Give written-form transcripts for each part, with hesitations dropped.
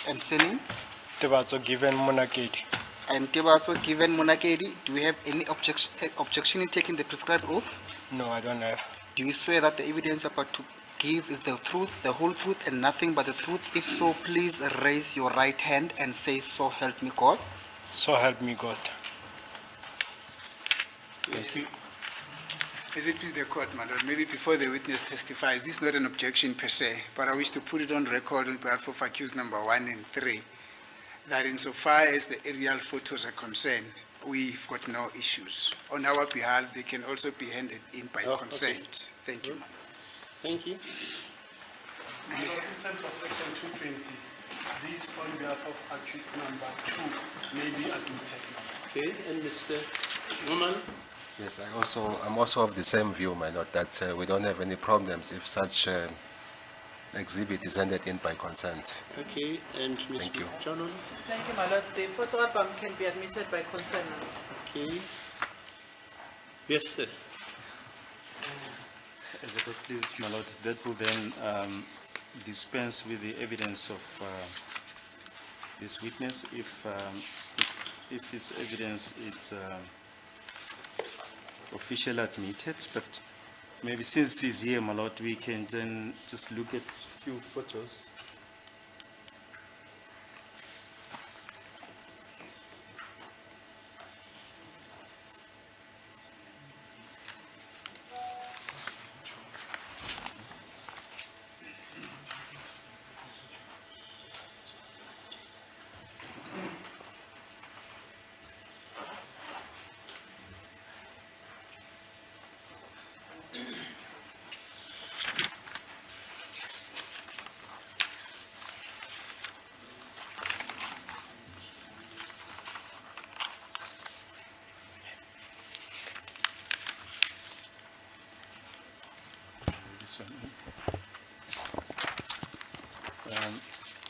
And surname? Tebatso given Monakedi. And Tebatso given Monakedi. Do we have any objection in taking the prescribed oath? No, I don't have. Do you swear that the evidence you're about to give is the truth, the whole truth, and nothing but the truth? If so, please raise your right hand and say, "So help me God." So help me God. Thank you. As it please the court, my lord, maybe before the witness testifies, this is not an objection per se, but I wish to put it on record on behalf of accused number 1 and 3, that insofar as the aerial photos are concerned, we've got no issues. On our behalf, they can also be handed in by consent. Okay. Thank you, ma'am. Thank you. My lord, in terms of section 220, this on behalf of accused number 2 may be admitted. Okay, and Mr. Norman? Yes, I'm also of the same view, my lord, that we don't have any problems if such exhibit is handed in by consent. Okay, and Mr. Thank you. John? Thank you, my lord. The photo album can be admitted by consent. Okay. Yes, sir. As I could please, my lord, that will then dispense with the evidence of this witness if his evidence is officially admitted. But maybe since he's here, my lord, we can then just look at a few photos.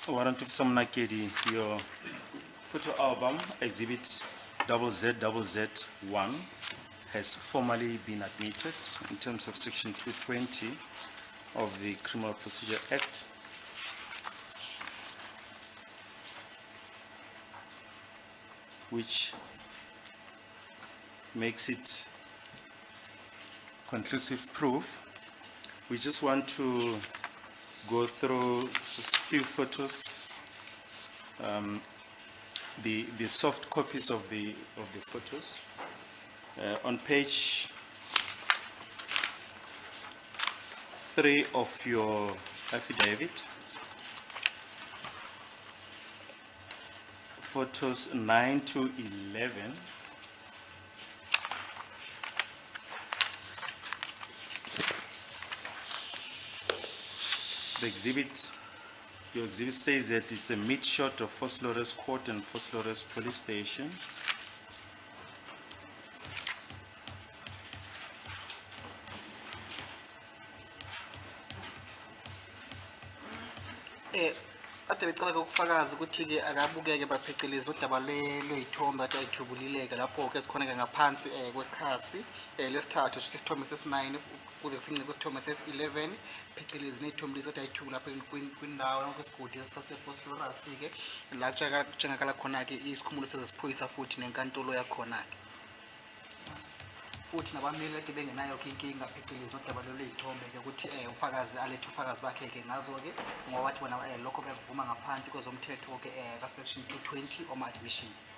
Warrant of Samnakedi, your photo album, exhibit ZZZ1, has formally been admitted in terms of section 220 of the Criminal Procedure Act. Which makes it conclusive proof. We just want to go through just a few photos, the soft copies of the photos. On page 3 of your affidavit, photos 9 to 11. The exhibit, your exhibit says that it's a mid shot of Phosphorus Court and Phosphorus Police Station. Ade becala ukufakaza ukuthi ke akabukeke bapheceleza udaba lweyithombe athi ayithubulileke lapho ke sikhona ke ngaphansi kwekhasi lesithathu isithombe ses9 kuze kufike kwisithombe ses11 pheceleza neyithombe lezi athi ayithubu lapha kwindawo lapho kwesigodi sasephosphorus ke la kutshengakala khona ke isikhumulo seziphoyisa futhi nenkantolo yakhona ke futhi nabameli kade bengenayo ke inkinga pheceleza udaba lweyithombe ke ukuthi ufakazi alethe ufakazi bakhe ke ngazo ke ngoba wathi bona lokho bekuvuma ngaphansi kwezomthetho ke ka section 220 oma admissions.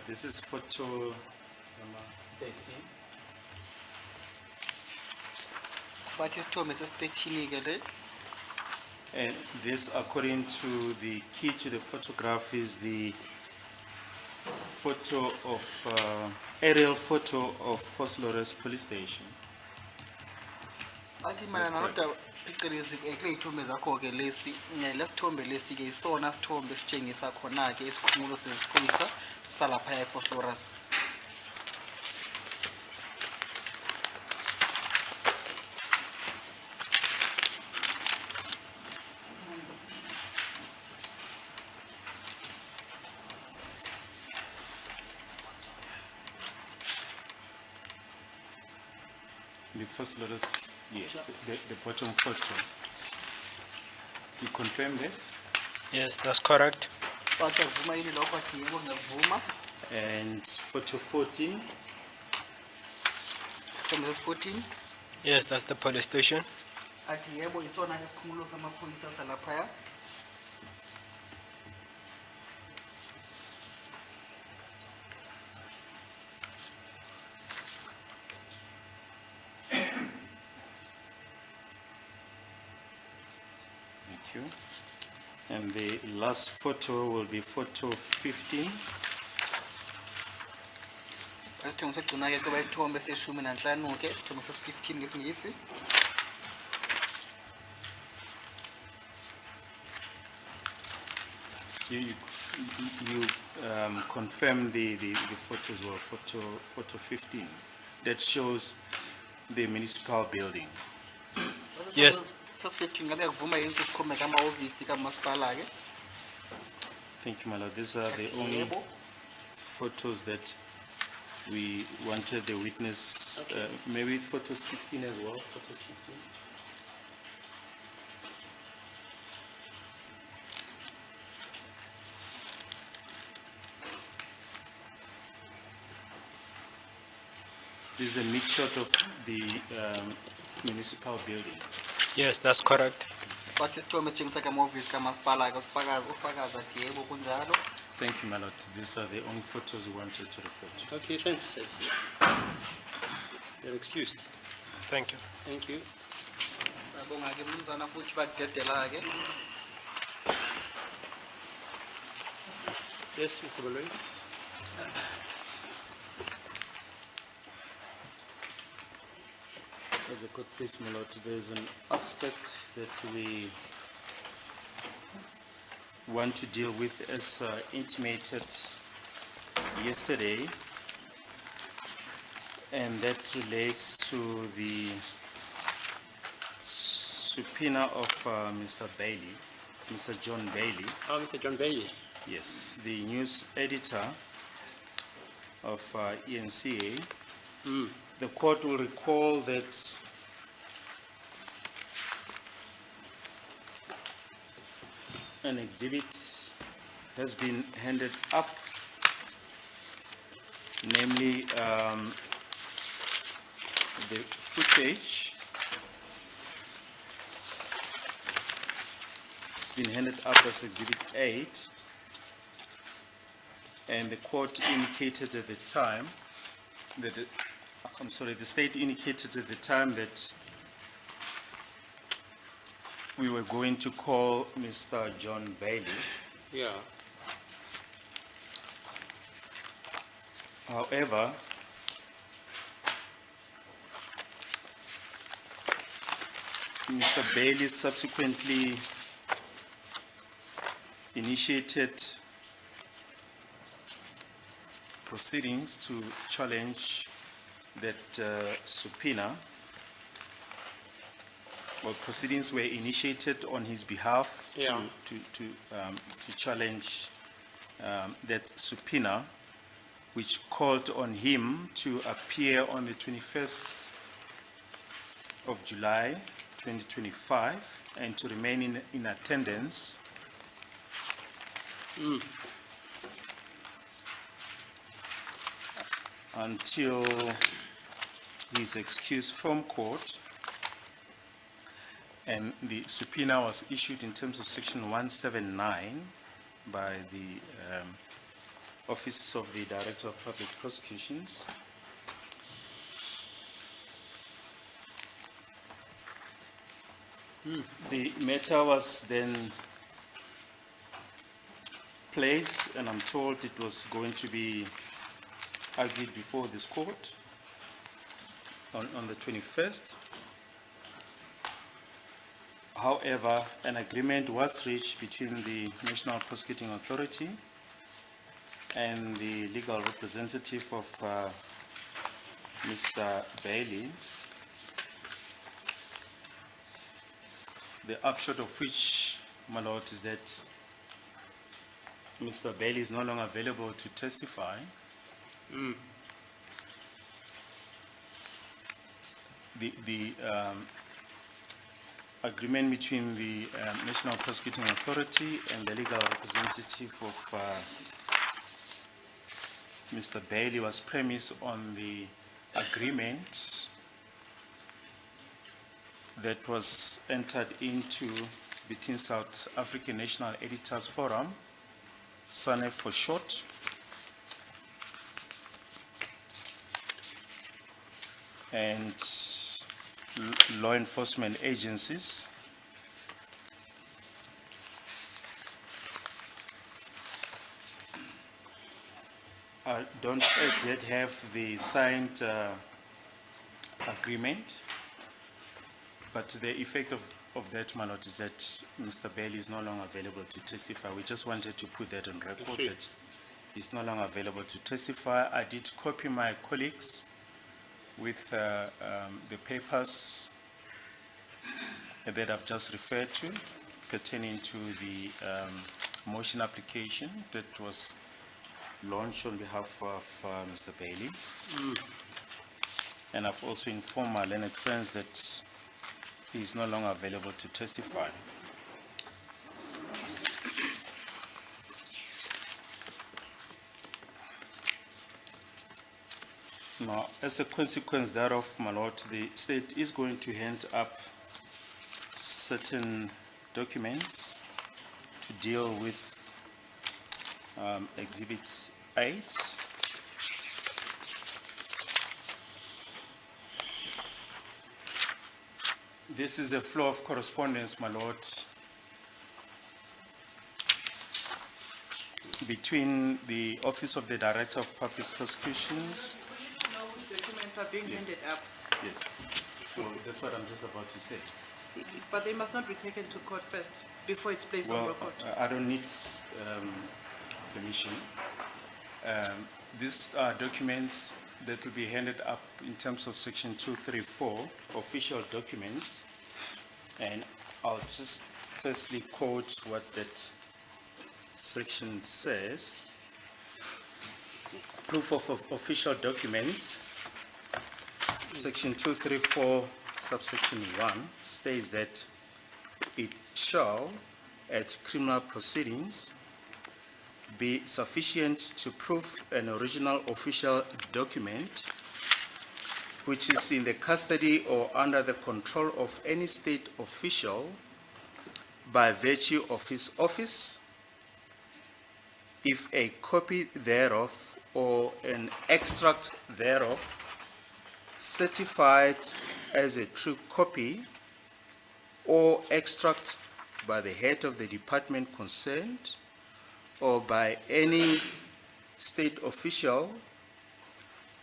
This is photo number 13. But isithombe ses13 ke le. And this, according to the key to the photograph, is the photo of aerial photo of Phosphorus Police Station. Athi mana nodaba pheceleza ke ithombe zakho ke lesi lesithombe lesi ke isona sithombe sitshengisa khona ke isikhumulo seziphoyisa salapha ePhosphorus. The first lot is, yes, the bottom photo. You confirm that? Yes, that's correct. Bathi avuma yini lokho athi yebo ngiyavuma. And photo 14, Isithombe sesi-14 Yes, that's the police station. athi yebo isona-ke isikhumulo samaphoyisa salaphaya. thank you. And the last photo will be photo 15. Isithombe sokugcina-ke kuba isithombe seshumi nanhlanu-ke isithombe sesi-15 ngesingisi. You confirm the photo as well, photo 15, that shows the municipal building. Yes. Sesi-15 ngabe yakuvuma yini ukuthi sikhombe kamahhovisi kamasipala-ke. Thank you, my lord. These are the Athi only yebo. photos that we wanted the witness, maybe photo 16 as well, photo 16. This is a mid shot of the municipal building. Yes, that's correct. Bathi isithombe esitshengisa kamahhovisi kamasipala-ke ufakazi athi yebo kunjalo. Thank you, my lord. These are the only photos we wanted to refer to. Okay, thanks, sir. You're excused. Thank you. Thank you. Babonga-ke mnumzana futhi bakudedela-ke. Yes, Mr. Baloyi. As a court case, my lord, there's an aspect that we want to deal with as intimated yesterday, and that relates to the subpoena of Mr. Bailey, Mr. John Bailey. Oh, Mr. John Bailey. Yes, the news editor of ENCA. The court will recall that an exhibit has been handed up, namely the footage. It's been handed up as Exhibit 8, and the court indicated at the time that the state indicated at the time that we were going to call Mr. John Bailey. Yeah. However, Mr. Bailey subsequently initiated proceedings to challenge that subpoena, or proceedings were initiated on his behalf Yeah. to challenge that subpoena, which called on him to appear on the 21st of July 2025 and to remain in attendance until his excuse from court. And the subpoena was issued in terms of section 179 by the Office of the Director of Public Prosecutions. The matter was then placed, and I'm told it was going to be argued before this court on the 21st. However, an agreement was reached between the National Prosecuting Authority and the legal representative of Mr. Bailey, the upshot of which, my lord, is that Mr. Bailey is no longer available to testify. the agreement between the National Prosecuting Authority and the legal representative of Mr. Bailey was premised on the agreement that was entered into between South African National Editors Forum, SANEF for short, and law enforcement agencies don't as yet have the signed agreement, but the effect of that, my lord, is that Mr. Bailey is no longer available to testify. We just wanted to put that on record that he's no longer available to testify. I did copy my colleagues with the papers that I've just referred to pertaining to the motion application that was launched on behalf of Mr. Bailey. And I've also informed my learned friends that he is no longer available to testify. Now, as a consequence thereof, my lord, the state is going to hand up certain documents to deal with Exhibit 8. This is a flow of correspondence, my lord, between the Office of the Director of Public Prosecutions. Know which documents are being handed up, Yes. So that's what I'm just about to say. but they must not be taken to court first before it's placed on Well, record. I don't need permission. These are documents that will be handed up in terms of Section 234, official documents. And I'll just firstly quote what that section says. Proof of official documents. Section 234, subsection 1 states that it shall, at criminal proceedings, be sufficient to prove an original official document which is in the custody or under the control of any state official by virtue of his office, if a copy thereof or an extract thereof certified as a true copy or extract by the head of the department concerned or by any state official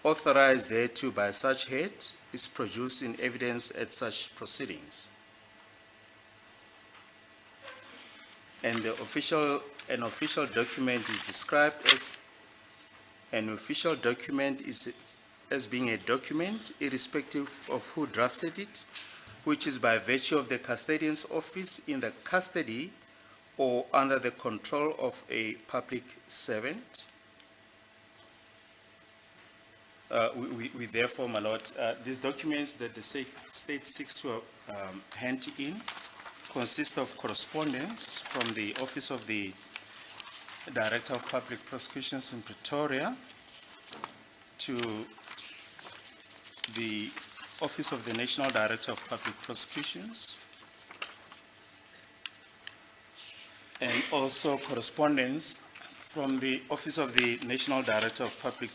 authorized thereto by such head is produced in evidence at such proceedings. And an official document is described as an official document as being a document irrespective of who drafted it, which is by virtue of the custodian's office in the custody or under the control of a public servant. We therefore, my lord, these documents that the state seeks to hand in consist of correspondence from the Office of the Director of Public Prosecutions in Pretoria to the Office of the National Director of Public Prosecutions, and also correspondence from the Office of the National Director of Public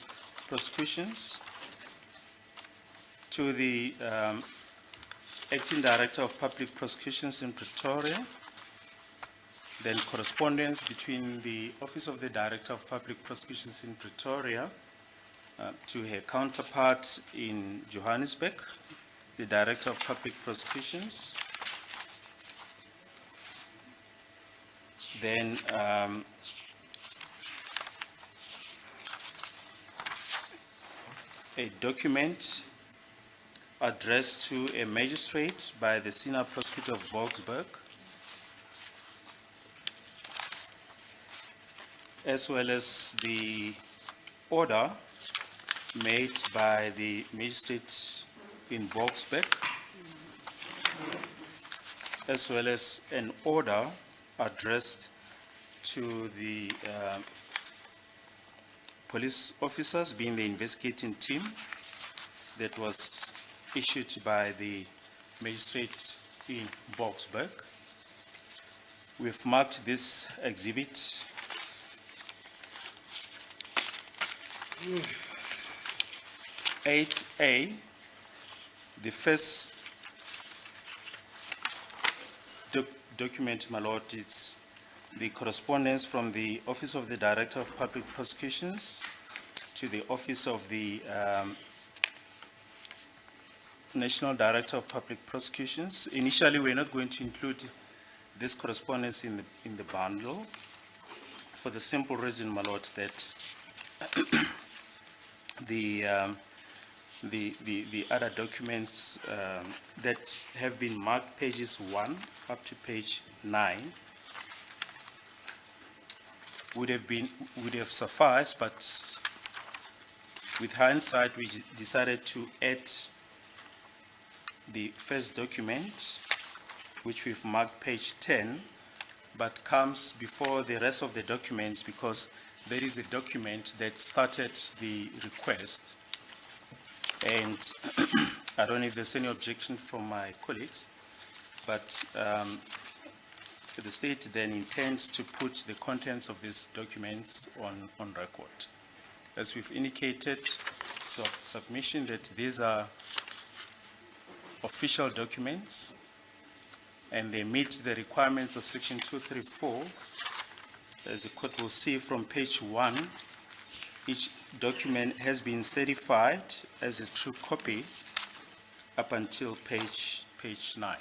Prosecutions to the Acting Director of Public Prosecutions in Pretoria, then correspondence between the Office of the Director of Public Prosecutions in Pretoria to her counterpart in Johannesburg, the Director of Public Prosecutions, then a document addressed to a magistrate by the Senior Prosecutor of Boksburg, as well as the order made by the magistrate in Boksburg, as well as an order addressed to the police officers, being the investigating team, that was issued by the magistrate in Boksburg. We've marked this exhibit Hmm. 8A. The first document, my lord, it's the correspondence from the Office of the Director of Public Prosecutions to the Office of the National Director of Public Prosecutions. Initially, we're not going to include this correspondence in the bundle for the simple reason, my lord, that the other documents that have been marked pages 1 up to page 9 would have sufficed, but with hindsight, we decided to add the first document, which we've marked page 10, but comes before the rest of the documents because that is the document that started the request. And I don't know if there's any objection from my colleagues, but the state then intends to put the contents of these documents on record. As we've indicated, submission that these are official documents and they meet the requirements of section 234. As the court will see from page 1, each document has been certified as a true copy up until page 9.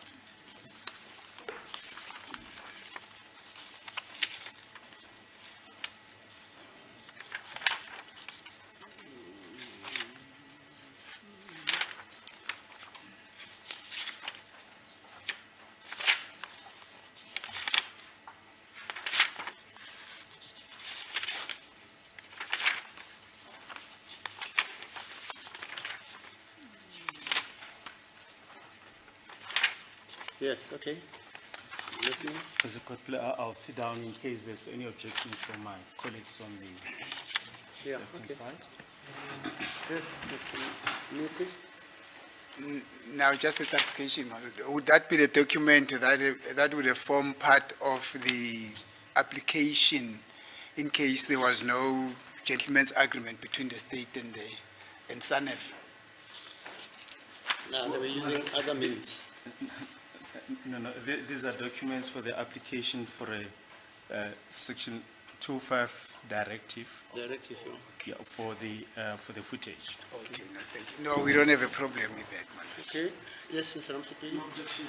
Yes, okay. Listening. As a court, I'll sit down in case there's any objection from my colleagues on the Yeah, left-hand okay. side. Yes, Mr. Nisi? Now, just a clarification, would that be the document that would have formed part of the application in case there was no gentleman's agreement between the state and SANEF? No, they were using other means. No, these are documents for the application for a section 25 directive, Directive, yeah. yeah, for the footage. Okay, no, thank you. No, we don't have a problem with that, man. Okay, yes, Mr. Ramsey. No objection.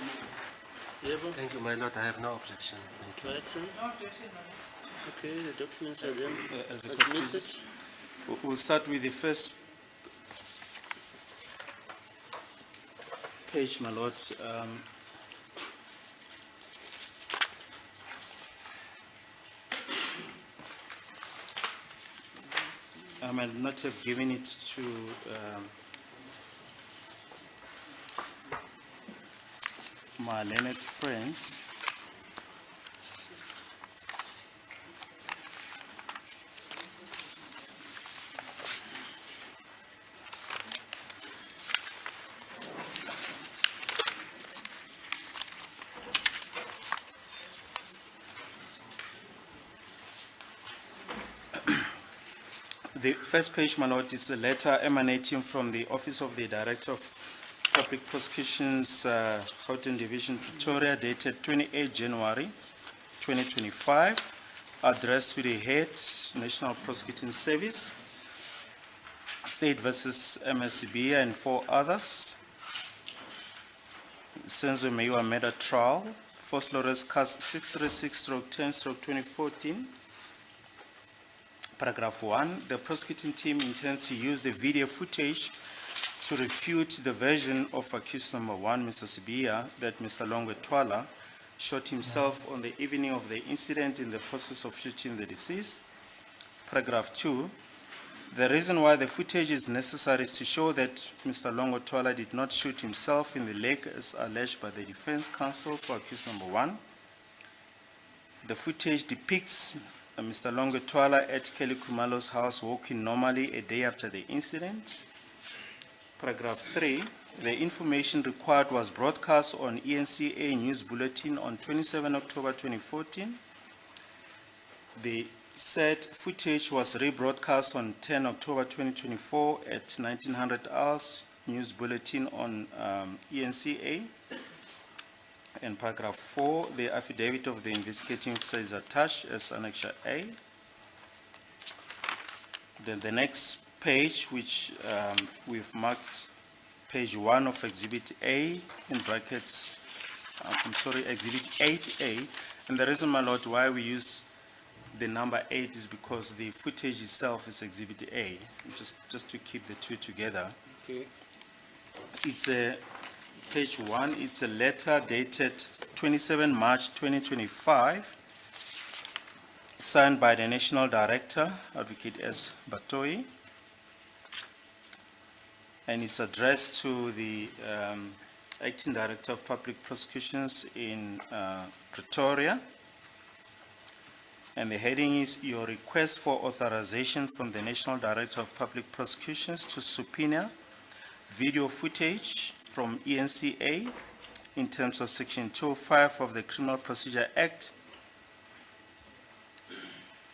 Yebo, Thank you, my lord. I have no objection. Thank you. Batson? Okay, the documents are then As a court, admitted. please. We'll start with the first page, my lord. I might not have given it to my learned friends. The first page, my lord, is a letter emanating from the Office of the Director of Public Prosecutions, Gauteng Division, Pretoria, dated 28 January 2025, addressed to the head, National Prosecuting Service, State versus MSCB and 4 others. Senzo Meyiwa murder trial, Force Lawrence Case 636/10/2014. Paragraph 1, the prosecuting team intends to use the video footage to refute the version of accused number 1, Mr. Sibiya, that Mr. Longwe Twala shot himself on the evening of the incident in the process of shooting the deceased. Paragraph 2, The reason why the footage is necessary is to show that Mr. Longo Twala did not shoot himself in the leg as alleged by the defense counsel for accused number 1. The footage depicts Mr. Longo Twala at Kelly Kumalo's house walking normally a day after the incident. Paragraph 3, the information required was broadcast on ENCA News Bulletin on 27 October 2014. The said footage was rebroadcast on 10 October 2024 at 1900 hours News Bulletin on ENCA. And paragraph 4, the affidavit of the investigating officer is attached as Annexure A. Then the next page, which we've marked page 1 of Exhibit A in brackets, Exhibit 8A. And the reason, my lord, why we use the number 8 is because the footage itself is Exhibit A, just to keep the two together. Okay. It's a page 1, it's a letter dated 27 March 2025, signed by the National Director, Advocate S. Baloyi, and it's addressed to the Acting Director of Public Prosecutions in Pretoria. And the heading is your request for authorization from the National Director of Public Prosecutions to subpoena video footage from ENCA in terms of Section 205 of the Criminal Procedure Act,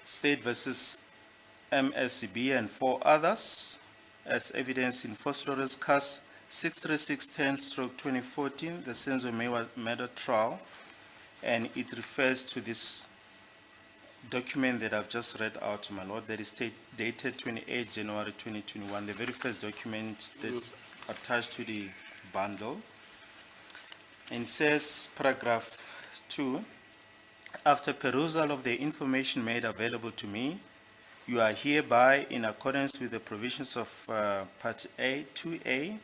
State versus MSCB and 4 others, as evidenced in Phosphorus Cast 63610/2014, the Senzo Meyiwa murder trial, and it refers to this document that I've just read out to my lord, that is dated 28 January 2021, the very first document that's attached to the bundle. And it says, paragraph 2, after perusal of the information made available to me, you are hereby, in accordance with the provisions of Part A, 2A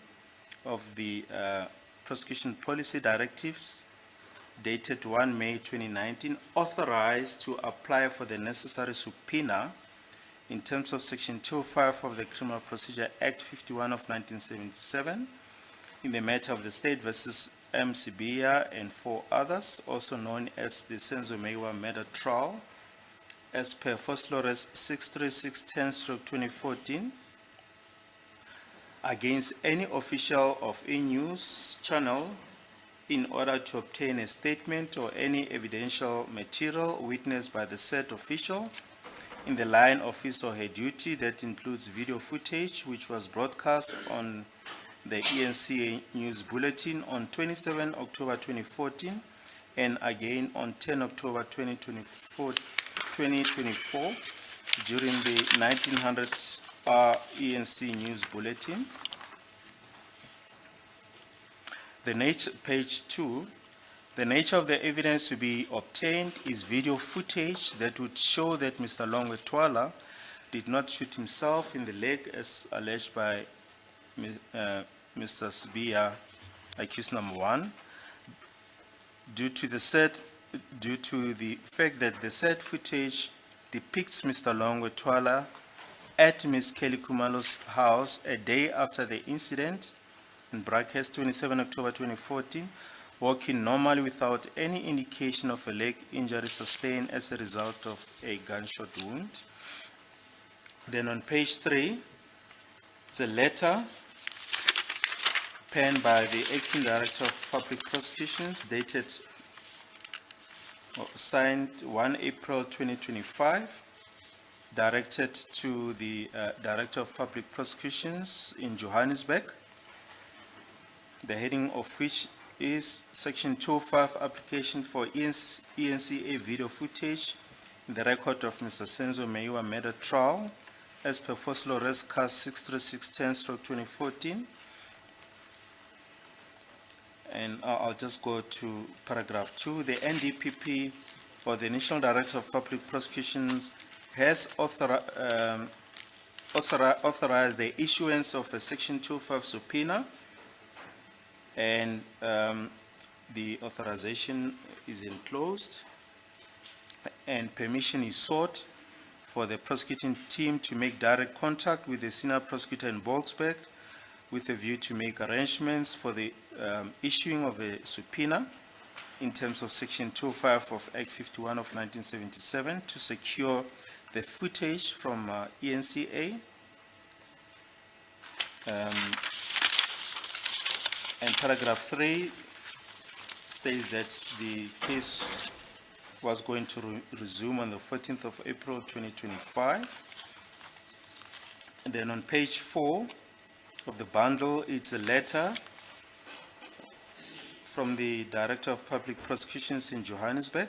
of the Prosecution Policy Directives, dated 1 May 2019, authorized to apply for the necessary subpoena in terms of Section 205 of the Criminal Procedure Act 51 of 1977 in the matter of the State versus MCB and 4 others, also known as the Senzo Meyiwa murder trial, as per Phosphorus 63610/2014, against any official of a news channel in order to obtain a statement or any evidential material witnessed by the said official in the line of his or her duty, that includes video footage which was broadcast on the ENCA News Bulletin on 27 October 2014 and again on 10 October 2024 during the 1900 ENC News Bulletin. Page 2, the nature of the evidence to be obtained is video footage that would show that Mr. Longo Twala did not shoot himself in the leg as alleged by Mr. Sibia, accused number 1, due to the fact that the said footage depicts Mr. Longo Twala at Ms. Kelly Kumalo's house a day after the incident, in brackets 27 October 2014, walking normally without any indication of a leg injury sustained as a result of a gunshot wound. Then on page 3, it's a letter penned by the Acting Director of Public Prosecutions, dated signed 1 April 2025, directed to the Director of Public Prosecutions in Johannesburg, the heading of which is Section 205 application for ENCA video footage in the record of Mr. Senzo Meyiwa murder trial as per Phosphorus Cast 63610/2014. And I'll just go to paragraph 2. The NDPP, or the National Director of Public Prosecutions, has authorized the issuance of a Section 205 subpoena, and the authorization is enclosed, and permission is sought for the prosecuting team to make direct contact with the senior prosecutor in Boksburg with a view to make arrangements for the issuing of a subpoena in terms of Section 205 of Act 51 of 1977 to secure the footage from ENCA. And paragraph 3 states that the case was going to resume on the 14th of April 2025. And then on page 4 of the bundle, it's a letter from the Director of Public Prosecutions in Johannesburg,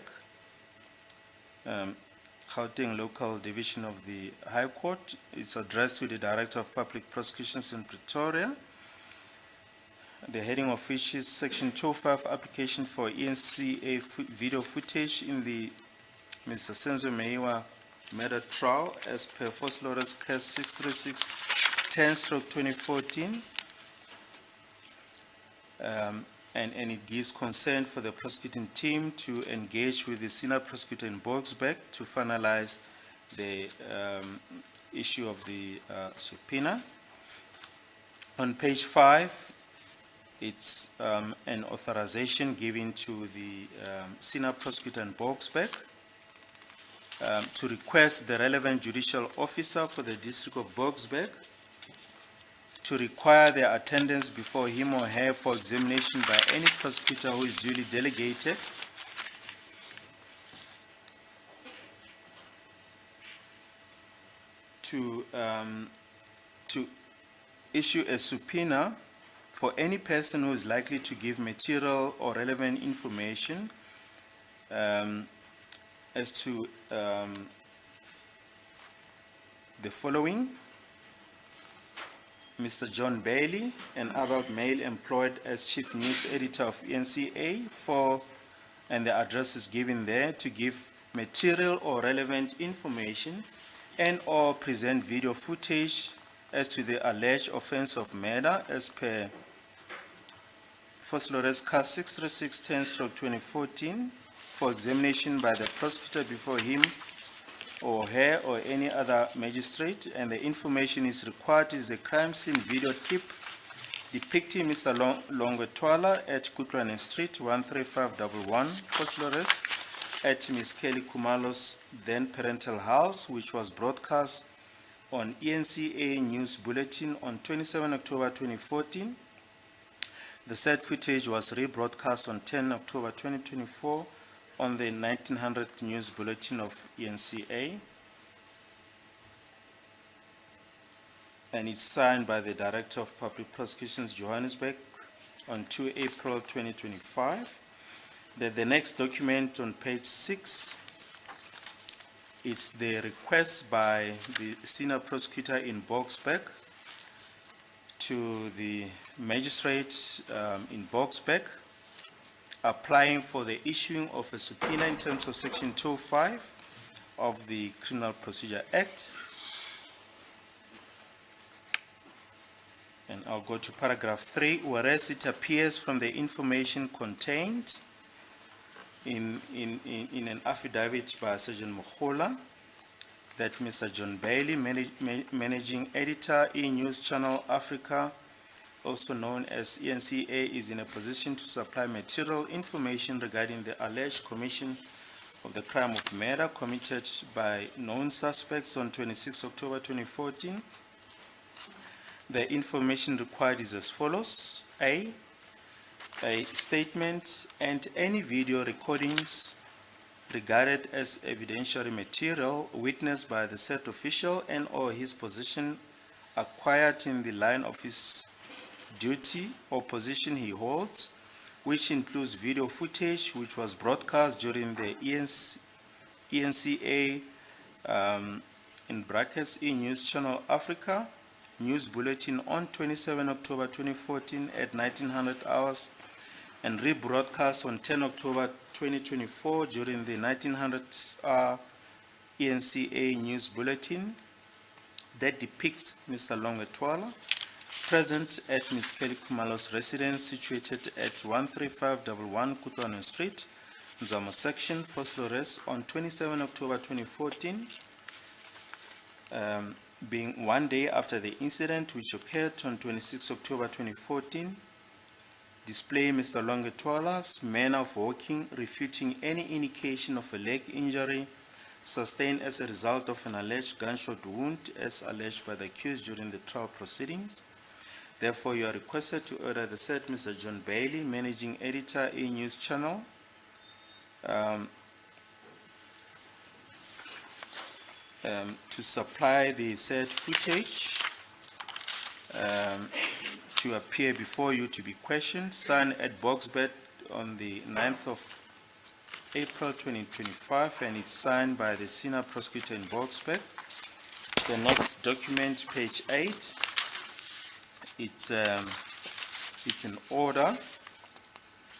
Gauteng Local Division of the High Court. It's addressed to the Director of Public Prosecutions in Pretoria. The heading of which is Section 205 application for ENCA video footage in the Mr. Senzo Meyiwa murder trial as per First Lawyers Case 636-10/2014. And it gives consent for the prosecuting team to engage with the senior prosecutor in Boksburg to finalize the issue of the subpoena. On page 5, it's an authorization given to the senior prosecutor in Boksburg to request the relevant judicial officer for the District of Boksburg to require their attendance before him or her for examination by any prosecutor who is duly delegated to issue a subpoena for any person who is likely to give material or relevant information as to the following: Mr. John Bailey, an adult male employed as chief news editor of ENCA and the address is given there, to give material or relevant information and or present video footage as to the alleged offense of murder as per First Lawyers Case 636-10/2014 for examination by the prosecutor before him or her or any other magistrate, and the information is required is the crime scene video clip depicting Mr. Longwetwala at Kutlwane Street, 13511, First Lawyers, at Ms. Kelly Kumalo's then parental house, which was broadcast on ENCA News Bulletin on 27 October 2014. The said footage was rebroadcast on 10 October 2024 on the 1900 News Bulletin of ENCA, and it's signed by the Director of Public Prosecutions, Johannesburg, on 2 April 2025. The next document on page 6 is the request by the senior prosecutor in Boksburg to the magistrate in Boksburg, applying for the issuing of a subpoena in terms of Section 205 of the Criminal Procedure Act. And I'll go to paragraph 3. Whereas it appears from the information contained in an affidavit by Sergeant Mohola that Mr. John Bailey, Managing Editor, E-News Channel Africa, also known as ENCA, is in a position to supply material information regarding the alleged commission of the crime of murder committed by known suspects on 26 October 2014. The information required is as follows: A statement and any video recordings regarded as evidentiary material witnessed by the said official and or his position acquired in the line of his duty or position he holds, which includes video footage which was broadcast during the ENCA in brackets E-News Channel Africa News Bulletin on 27 October 2014 at 1900 hours and rebroadcast on 10 October 2024 during the 1900 ENCA News Bulletin that depicts Mr. Longwetwala present at Ms. Kelly Kumalo's residence situated at 13511 Kutlwane Street, Mzamo Section, First Lawyers, on 27 October 2014. being 1 day after the incident which occurred on 26 October 2014, display Mr. Longetwala's manner of walking, refuting any indication of a leg injury sustained as a result of an alleged gunshot wound as alleged by the accused during the trial proceedings. Therefore, you are requested to order the said Mr. John Bailey, Managing Editor, E-News Channel, to supply the said footage to appear before you to be questioned, signed at Boxbed on the 9th of April 2025, and it's signed by the senior prosecutor in Boxbed. The next document, page 8, it's an order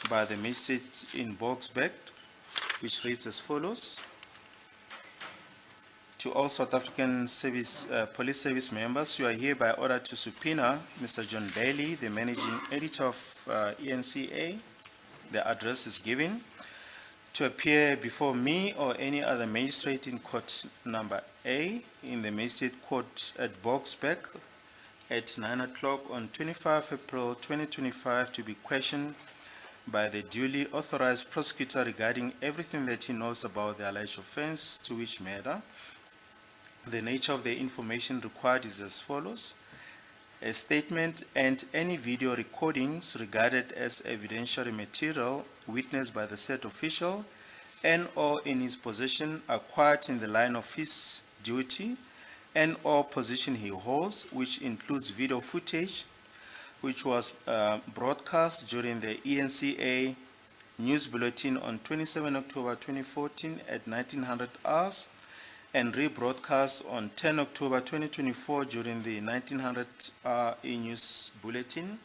by the magistrate in Boxbed, which reads as follows. To all South African police service members, you are hereby ordered to subpoena Mr. John Bailey, the managing editor of ENCA. The address is given, to appear before me or any other magistrate in court number A in the magistrate court at Boxbeck at 9 o'clock on 25 April 2025 to be questioned by the duly authorized prosecutor regarding everything that he knows about the alleged offense to which matter. The nature of the information required is as follows. A statement and any video recordings regarded as evidentiary material witnessed by the said official and or in his possession acquired in the line of his duty and or position he holds, which includes video footage which was broadcast during the ENCA news bulletin on 27 October 2014 at 1900 hours and rebroadcast on 10 October 2024 during the 1900 e-news bulletin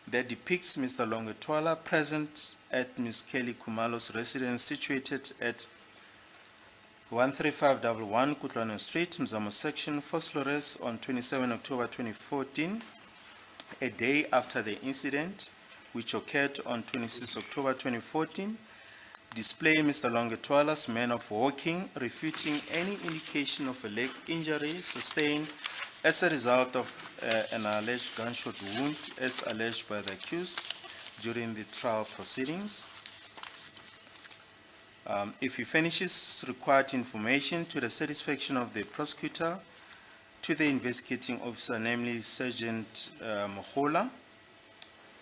that depicts Mr. Longetwala present at Ms. Kelly Kumalo's residence situated at 13511 Kutlano Street, Mzamo Section, Foslores on 27 October 2014, a day after the incident which occurred on 26 October 2014, display Mr. Longetwala's manner of walking, refuting any indication of a leg injury sustained as a result of an alleged gunshot wound as alleged by the accused during the trial proceedings. If he furnishes required information to the satisfaction of the prosecutor, to the investigating officer, namely Sergeant Mohola,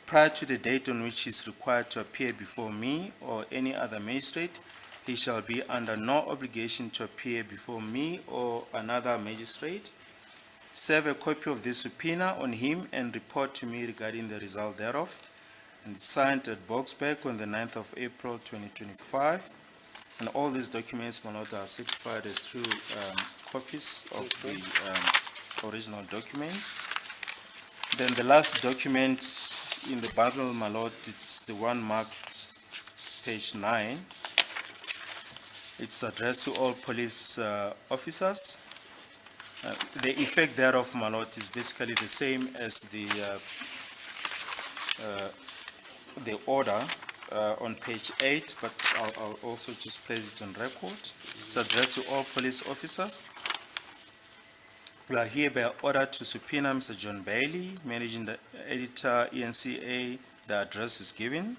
prior to the date on which he is required to appear before me or any other magistrate, he shall be under no obligation to appear before me or another magistrate. Serve a copy of this subpoena on him and report to me regarding the result thereof. And signed at Boxberg on the 9th of April 2025. And all these documents, my lord, are certified as true copies of the original documents. Then the last document in the bundle, my lord, it's the one marked page 9. It's addressed to all police officers. The effect thereof, my lord, is basically the same as the order on page 8, but I'll also just place it on record. It's addressed to all police officers. We are hereby ordered to subpoena Mr. John Bailey, Managing Editor, ENCA. The address is given.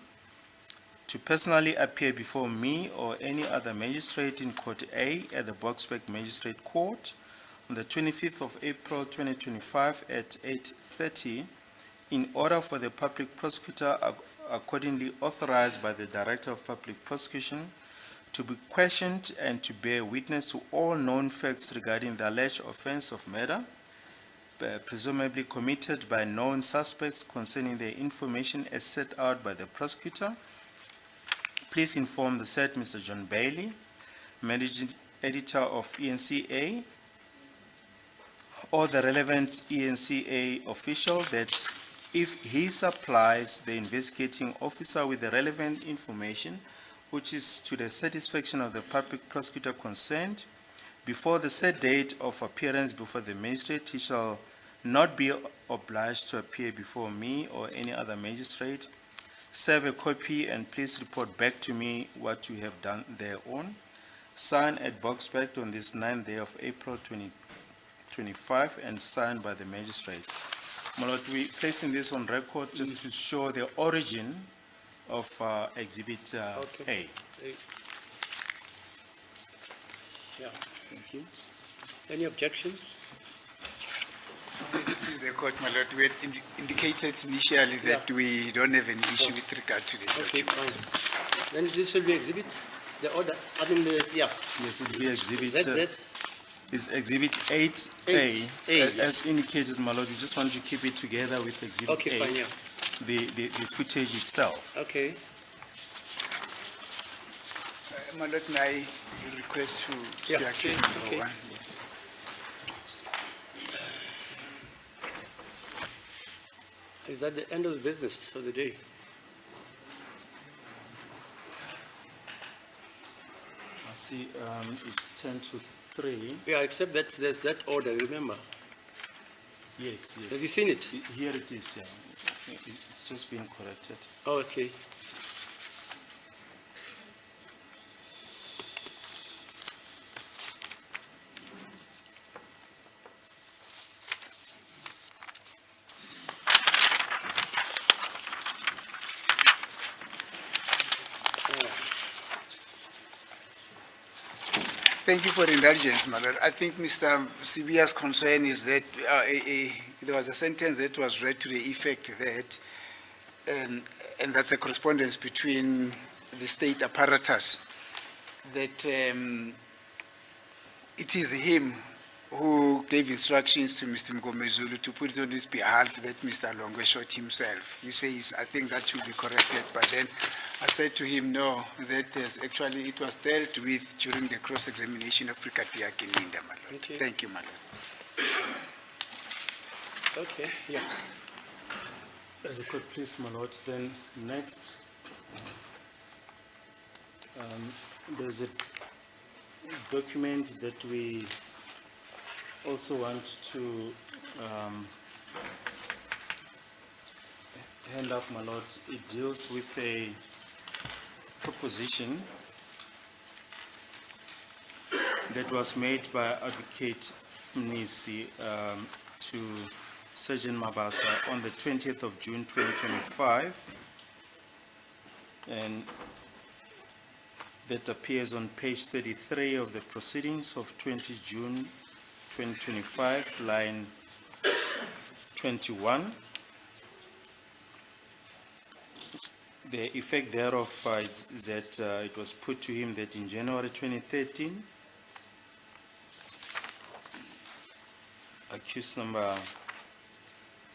To personally appear before me or any other magistrate in Court A at the Boxbeck Magistrate Court on the 25th of April 2025 at 8:30, in order for the public prosecutor accordingly authorized by the Director of Public Prosecution to be questioned and to bear witness to all known facts regarding the alleged offense of murder, presumably committed by known suspects concerning the information as set out by the prosecutor. Please inform the said Mr. John Bailey, Managing Editor of ENCA, or the relevant ENCA official that if he supplies the investigating officer with the relevant information, which is to the satisfaction of the public prosecutor concerned, before the set date of appearance before the magistrate, he shall not be obliged to appear before me or any other magistrate. Serve a copy and please report back to me what you have done thereon. Signed at Boxback on this 9th day of April 2025 and signed by the magistrate. My lord, we placing this on record just to show the origin of Exhibit Okay. A. Yeah, thank you. Any objections? As it is the court, my lord, we had indicated initially that we don't have any issue with regard to this Okay, document. fine. Then this will be exhibit, the order, I mean, yeah, Yes, it will be Exhibit. ZZ. Is Exhibit 8A. A, yeah. As indicated, my lord, we just want to keep it together with Exhibit Okay, A. fine, yeah. The footage itself. Okay. My lord, may I request to see Yeah, accused okay, number okay. one? Is that the end of the business of the day? I see it's 10 to 3. Yeah, except that there's that order, remember? Yes, yes. Have you seen it? Here it is, yeah. It's just been corrected. Oh, okay. Thank you for the indulgence, my lord. I think Mr. Sibia's concern is that there was a sentence that was read to the effect that, and that's a correspondence between the state apparatus, that it is him who gave instructions to Mr. Mgomezulu to put it on his behalf that Mr. Longwe shot himself. He says, I think that should be corrected, but then I said to him, no, that is actually, it was dealt with during the cross-examination of Brigadier Kininda, my lord. Okay. Thank you, my lord. Okay, yeah. As a court, please, my lord, then next, there's a document that we also want to hand up, my lord. It deals with a proposition that was made by Advocate Mnisi to Surgeon Mabasa on the 20th of June 2025, and that appears on page 33 of the proceedings of 20 June 2025, line 21. The effect thereof is that it was put to him that in January 2013, accused number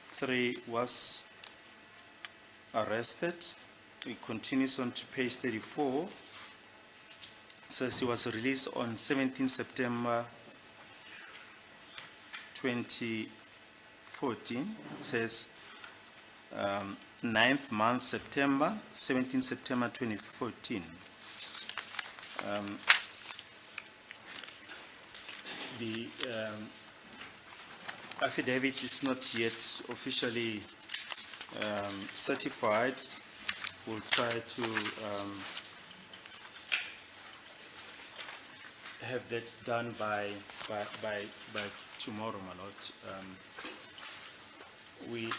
3 was arrested. It continues on to page 34. Says he was released on 17 September 2014. It says 9th month September, 17 September 2014. The affidavit is not yet officially certified. We'll try to have that done by tomorrow, my lord. We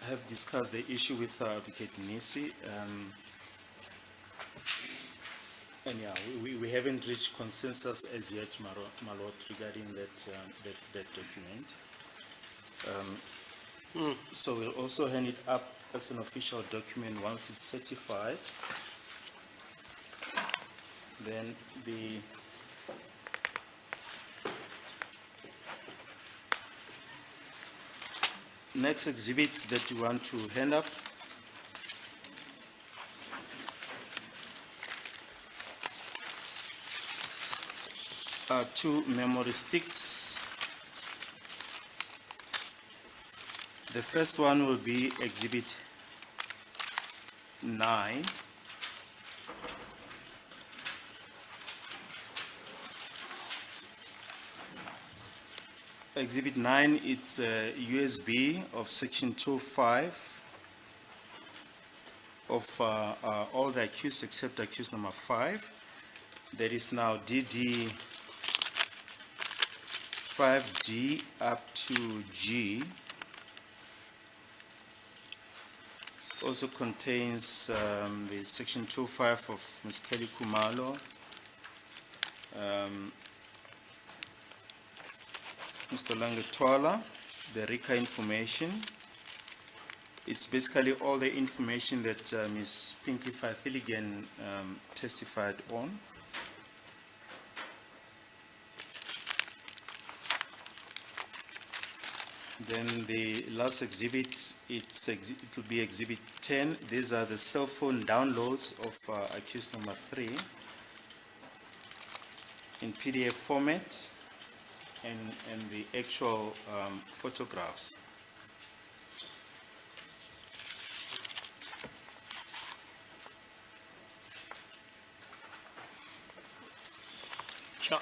have discussed the issue with Advocate Nisi, and yeah, we haven't reached consensus as yet, my lord, regarding that document. So we'll also hand it up as an official document once it's certified. Then the next exhibits that you want to hand up are 2 memory sticks. The first one will be Exhibit 9. Exhibit 9, it's a USB of section 2.5 of all the accused except accused number 5. That is now DD 5D up to G also contains the section 25 of Ms. Kelly Kumalo, Mr. Langetwala, the RICA information. It's basically all the information that Ms. Pinky Fathiligan testified on. Then the last exhibit, it will be exhibit 10. These are the cell phone downloads of accused number 3 in PDF format and the actual photographs. Sure.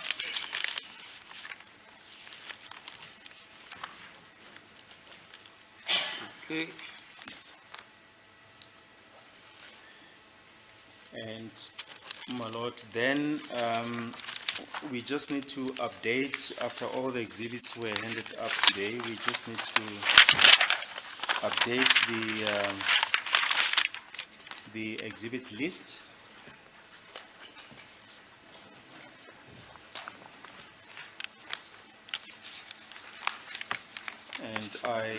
Okay. And my lord, then we just need to update after all the exhibits were handed up today. We just need to update the exhibit list. And I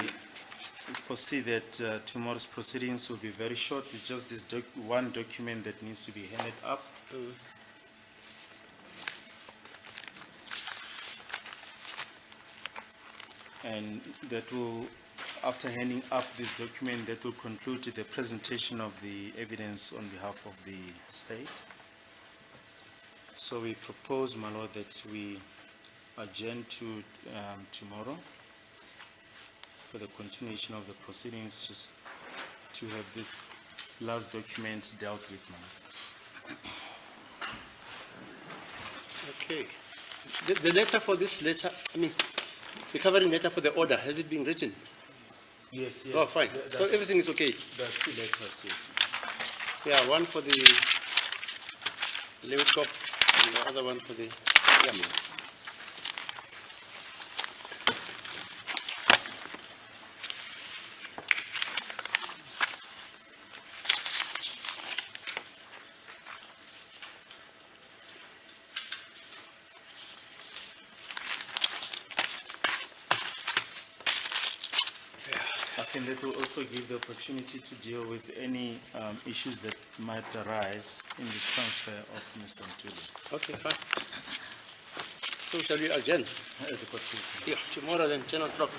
foresee that tomorrow's proceedings will be very short. It's just this one document that needs to be handed up. And that will, after handing up this document, that will conclude the presentation of the evidence on behalf of the state. So we propose, my lord, that we adjourn to tomorrow for the continuation of the proceedings, just to have this last document dealt with, my lord. Okay. The letter for this letter, I mean, the covering letter for the order, has it been written? Yes, yes. Oh, fine. So everything is okay? There are 2 letters, yes. Yeah, one for the Lewis Cop and the other one for the Yamins. I think that will also give the opportunity to deal with any issues that might arise in the transfer of Mr. Ntuli. Okay, fine. So shall we adjourn? As a court, please. Yeah, tomorrow then, 10 o'clock.